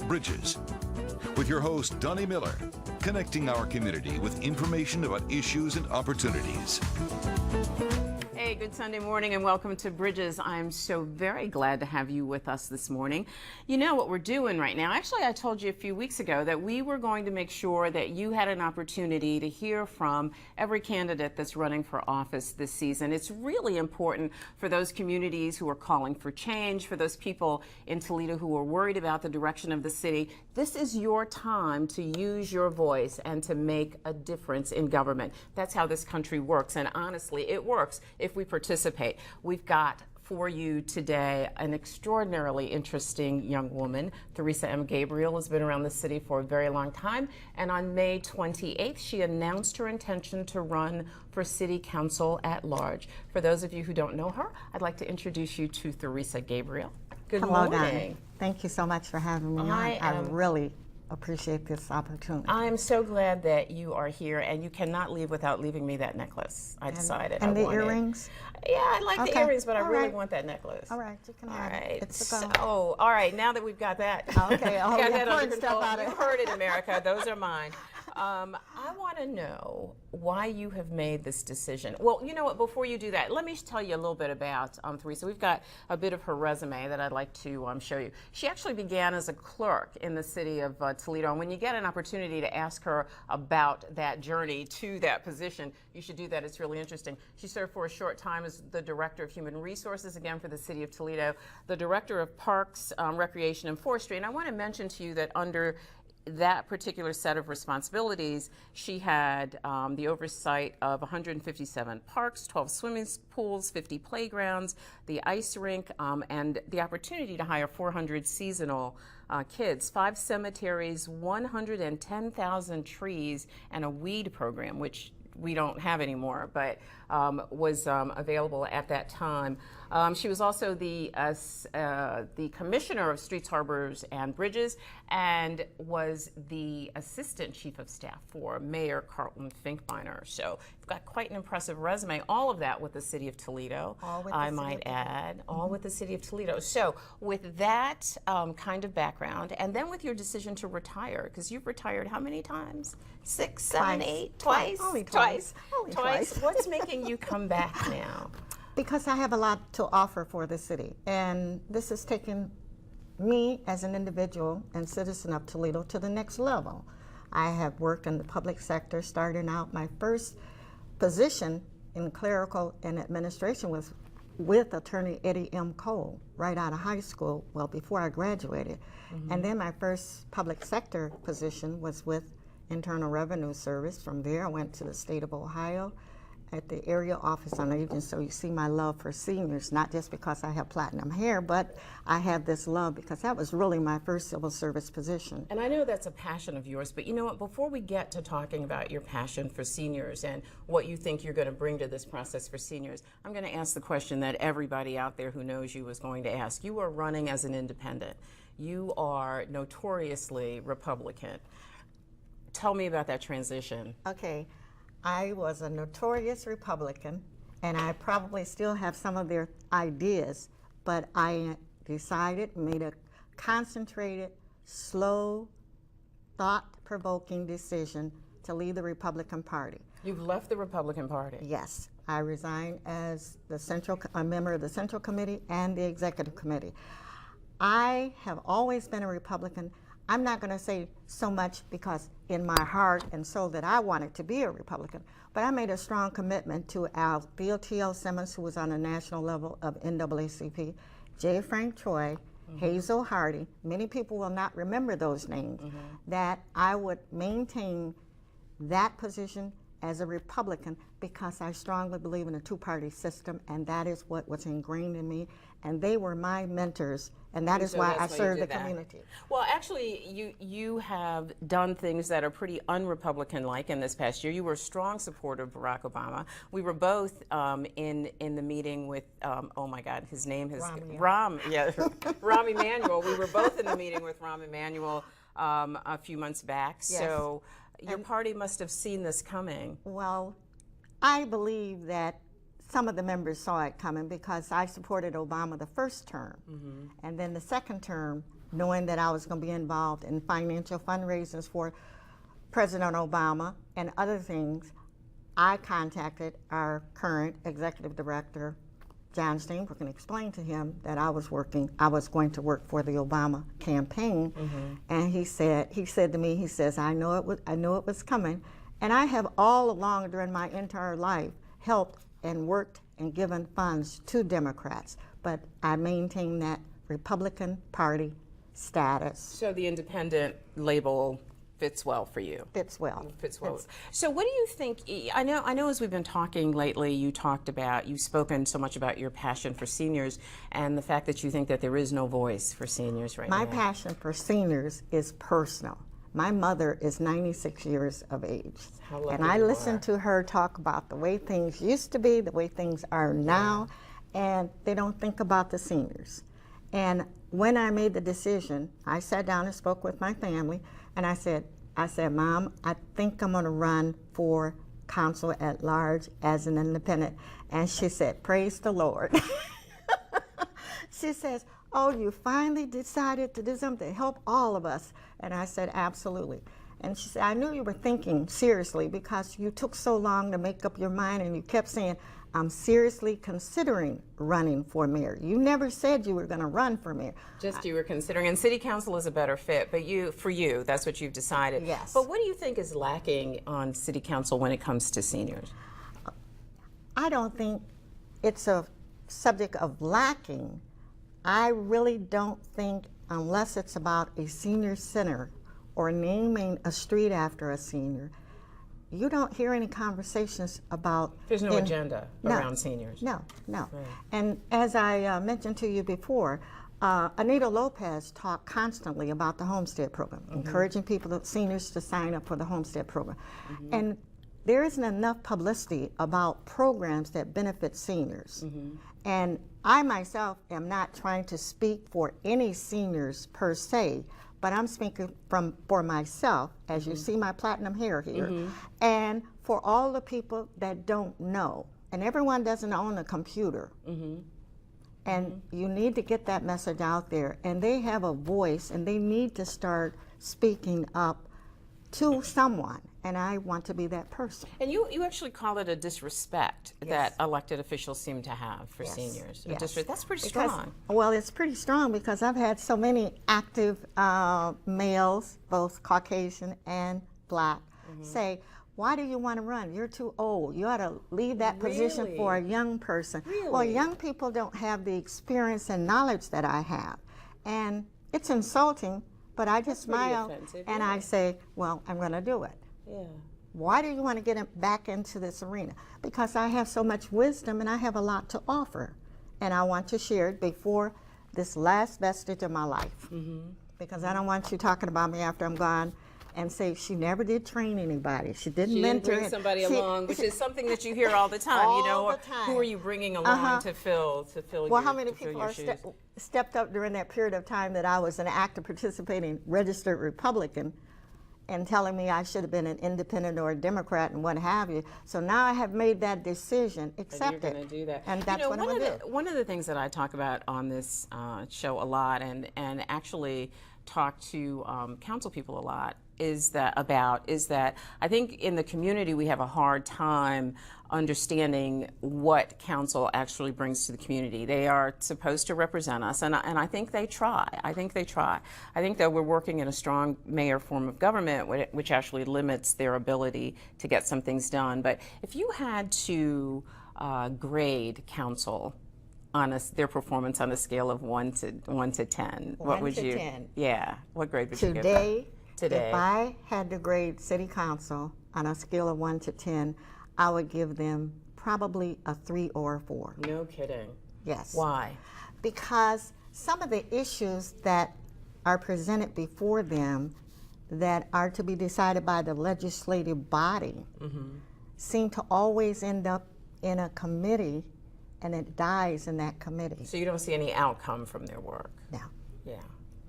Bridges, with your host, Donnie Miller, connecting our community with information about issues and opportunities. Hey, good Sunday morning and welcome to Bridges. I'm so very glad to have you with us this morning. You know what we're doing right now. Actually, I told you a few weeks ago that we were going to make sure that you had an opportunity to hear from every candidate that's running for office this season. It's really important for those communities who are calling for change, for those people in Toledo who are worried about the direction of the city. This is your time to use your voice and to make a difference in government. That's how this country works, and honestly, it works if we participate. We've got for you today an extraordinarily interesting young woman. Theresa M. Gabriel has been around the city for a very long time, and on May 28th, she announced her intention to run for city council at large. For those of you who don't know her, I'd like to introduce you to Theresa Gabriel. Good morning. Donnie. Thank you so much for having me on. I really appreciate this opportunity. I'm so glad that you are here, and you cannot leave without leaving me that necklace. I decided. And the earrings? Yeah, I like the earrings, but I really right. want that necklace. All right, you can All have right. it. It's a go. So, all right, now that we've got that, Okay, got that under stuff control. out of You heard it, America. Those are mine. I want to know why you have made this decision. Well, you know what, before you do that, let me tell you a little bit about Theresa. We've got a bit of her resume that I'd like to show you. She actually began as a clerk in the city of Toledo, and when you get an opportunity to ask her about that journey to that position, you should do that. It's really interesting. She served for a short time as the Director of Human Resources, again for the city of Toledo, the Director of Parks, Recreation, and Forestry, and I want to mention to you that under that particular set of responsibilities, she had the oversight of 157 parks, 12 swimming pools, 50 playgrounds, the ice rink, and the opportunity to hire 400 seasonal kids, 5 cemeteries, 110,000 trees, and a weed program, which we don't have anymore, but was available at that time. She was also the Commissioner of Streets, Harbors, and Bridges, and was the Assistant Chief of Staff for Mayor Carlton Finkbeiner. So you've got quite an impressive resume. All of that with the City of Toledo, I might add, all with the City of Toledo. So with that kind of background, and then with your decision to retire, because you've retired how many times? 6, 7, 8, twice? Only twice. Only twice. What's making you come back now? Because I have a lot to offer for the city, and this has taken me as an individual and citizen of Toledo to the next level. I have worked in the public sector, starting out my first position in clerical and administration was with attorney Eddie M. Cole right out of high school, well before I graduated. And then my first public sector position was with Internal Revenue Service. From there I went to the state of Ohio at the area office on aging. So you see my love for seniors, not just because I have platinum hair, but I have this love because that was really my first civil service position. And I know that's a passion of yours, but you know what, before we get to talking about your passion for seniors and what you think you're going to bring to this process for seniors, I'm going to ask the question that everybody out there who knows you is going to ask. You are running as an independent. You are notoriously Republican. Tell me about that transition. Okay. I was a notorious Republican, and I probably still have some of their ideas, but I decided, made a concentrated, slow, thought-provoking decision to leave the Republican Party. You've left the Republican Party? Yes. I resigned as a member of the Central Committee and the Executive Committee. I have always been a Republican. I'm not going to say so much because in my heart and soul that I wanted to be a Republican, but I made a strong commitment to Althea T.L. Simmons, who was on a national level of NAACP, J. Frank Troy, Hazel Hardy. Many people will not remember those names, that I would maintain that position as a Republican because I strongly believe in a two-party system, and that is what was ingrained in me, and they were my mentors, and that is why I serve the community. Well, actually, you have done things that are pretty un-Republican-like in this past year. You were a strong supporter of Barack Obama. We were both in the meeting with, oh my God, his name is Rahm Emanuel. We were both in the meeting with Rahm Emanuel a few months back. Yes. So your party must have seen this coming. Well, I believe that some of the members saw it coming because I supported Obama the first term. And then the second term, knowing that I was going to be involved in financial fundraisers for President Obama and other things, I contacted our current executive director, John Steinbrück, and explained to him that I was going to work for the Obama campaign. And he said to me, he says, I know it was coming. And I have all along during my entire life helped and worked and given funds to Democrats, but I maintain that Republican Party status. So the independent label fits well for you. Fits well. Fits well. So what do you think, I know as we've been talking lately, you've spoken so much about your passion for seniors and the fact that you think that there is no voice for seniors right now. My passion for seniors is personal. My mother is 96 years of age. How lucky And I you listen are. to her talk about the way things used to be, the way things are now, and they don't think about the seniors. And when I made the decision, I sat down and spoke with my family, and I said, Mom, I think I'm gonna run for council at large as an independent. And she said, praise the Lord. She says, oh, you finally decided to do something to help all of us. And I said, absolutely. And she said, I knew you were thinking seriously because you took so long to make up your mind and you kept saying, I'm seriously considering running for mayor. You never said you were going to run for mayor. Just you were considering, and city council is a better fit, but for you, that's what you've decided. Yes. But what do you think is lacking on city council when it comes to seniors? I don't think it's a subject of lacking. I really don't think, unless it's about a senior center or naming a street after a senior, you don't hear any conversations about. There's no agenda around seniors. No. And as I mentioned to you before, Anita Lopez talked constantly about the Homestead Program, encouraging seniors to sign up for the Homestead Program. And there isn't enough publicity about programs that benefit seniors. And I myself am not trying to speak for any seniors per se, but I'm speaking for myself, as you see my platinum hair here, and for all the people that don't know. And everyone doesn't own a computer. And you need to get that message out there. And they have a voice, and they need to start speaking up to someone. And I want to be that person. And you actually call it a disrespect that elected officials seem to have for seniors. A disrespect. That's pretty strong. Well, it's pretty strong because I've had so many active males, both Caucasian and Black, say, why do you want to run? You're too old. You ought to leave that position for a young person. Well, young people don't have the experience and knowledge that I have. And it's insulting, but I just smile and I say, well, I'm going to do it. Why do you want to get back into this arena? Because I have so much wisdom and I have a lot to offer. And I want to share it before this last vestige of my life. Because I don't want you talking about me after I'm gone and say she never did train anybody. She didn't mentor. Bring somebody along, which is something that you hear all the time. All the time. Who are you bringing along to fill Well, how many people are stepped up during that period of time that I was an active participating registered Republican and telling me I should have been an independent or a Democrat and what have you. So now I have made that decision, accept You're going to do that. And that's what I'm going to do. One of the things that I talk about on this show a lot and actually talk to council people a lot is that I think in the community we have a hard time understanding what council actually brings to the community. They are supposed to represent us, and I think they try. I think that we're working in a strong mayor form of government, which actually limits their ability to get some things done. But if you had to grade council on their performance on a scale of 1 to 10, what would you? 10. Yeah, what grade would you give them? Today, if I had to grade city council on a scale of 1 to 10, I would give them probably a 3 or a 4. No kidding. Yes. Why? Because some of the issues that are presented before them that are to be decided by the legislative body seem to always end up in a committee, and it dies in that committee. So you don't see any outcome from their work? No. Yeah.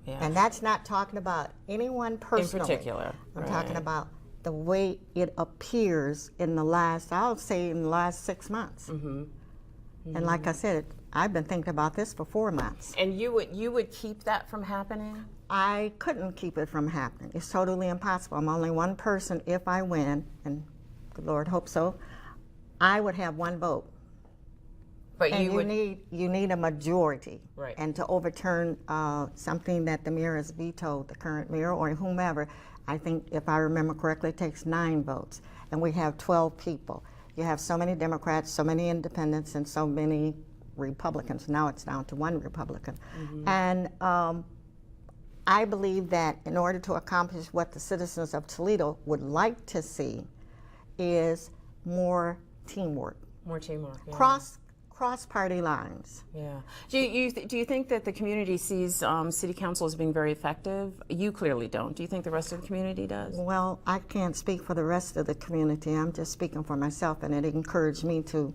Yeah. And that's not talking about anyone personally. In particular. I'm talking about the way it appears in the last, I'll say in the last 6 months. And like I said, I've been thinking about this for 4 months. And you would keep that from happening? I couldn't keep it from happening. It's totally impossible. I'm only one person. If I win, and the Lord hope so, I would have one vote. But And you would. you need a majority. Right. And to overturn something that the mayor has vetoed, the current mayor or whomever, I think, if I remember correctly, it takes 9 votes. And we have 12 people. You have so many Democrats, so many independents, and so many Republicans. Now it's down to 1 Republican. And I believe that in order to accomplish what the citizens of Toledo would like to see is more teamwork, More teamwork. Yeah. cross party lines. Yeah. Do you think that the community sees city council as being very effective? You clearly don't. Do you think the rest of the community does? Well, I can't speak for the rest of the community. I'm just speaking for myself, and it encouraged me to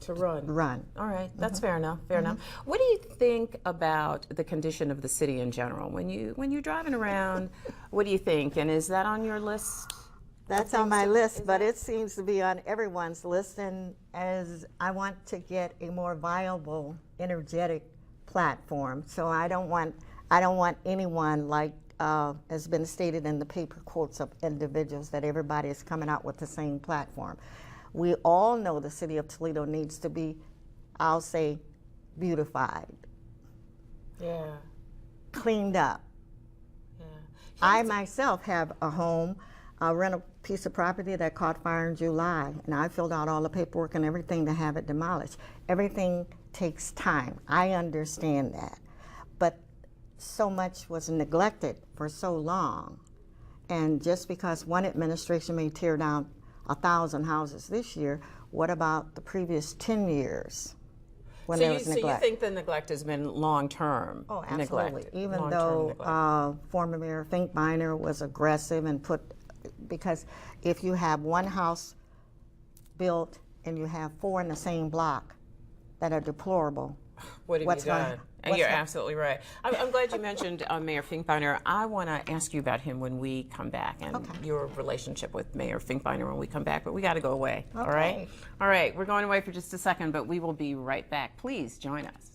run. All right, that's fair enough. Fair enough. What do you think about the condition of the city in general? When you're driving around, what do you think? And is that on your list? That's on my list, but it seems to be on everyone's list. And as I want to get a more viable, energetic platform, so I don't want anyone like has been stated in the paper quotes of individuals that everybody is coming out with the same platform. We all know the city of Toledo needs to be, I'll say, beautified, Yeah. cleaned up. Yeah. I myself have a home, rent a piece of property that caught fire in July, and I filled out all the paperwork and everything to have it demolished. Everything takes time. I understand that. But so much was neglected for so long. And just because one administration may tear down 1,000 houses this year, what about the previous 10 years when there was neglect? So you think the neglect has been long-term Oh, absolutely. neglect? Even Long-term though neglect. former Mayor Finkbeiner was aggressive and because if you have one house built and you have 4 in the same block that are deplorable, What have what's you done? gonna- And what's you're gonna- absolutely right. I'm glad you mentioned Mayor Finkbeiner. I want to ask you about him when we come back and your relationship with Mayor Finkbeiner when we come back, but we got to go away. All right? Okay. All right, we're going away for just a second, but we will be right back. Please join us.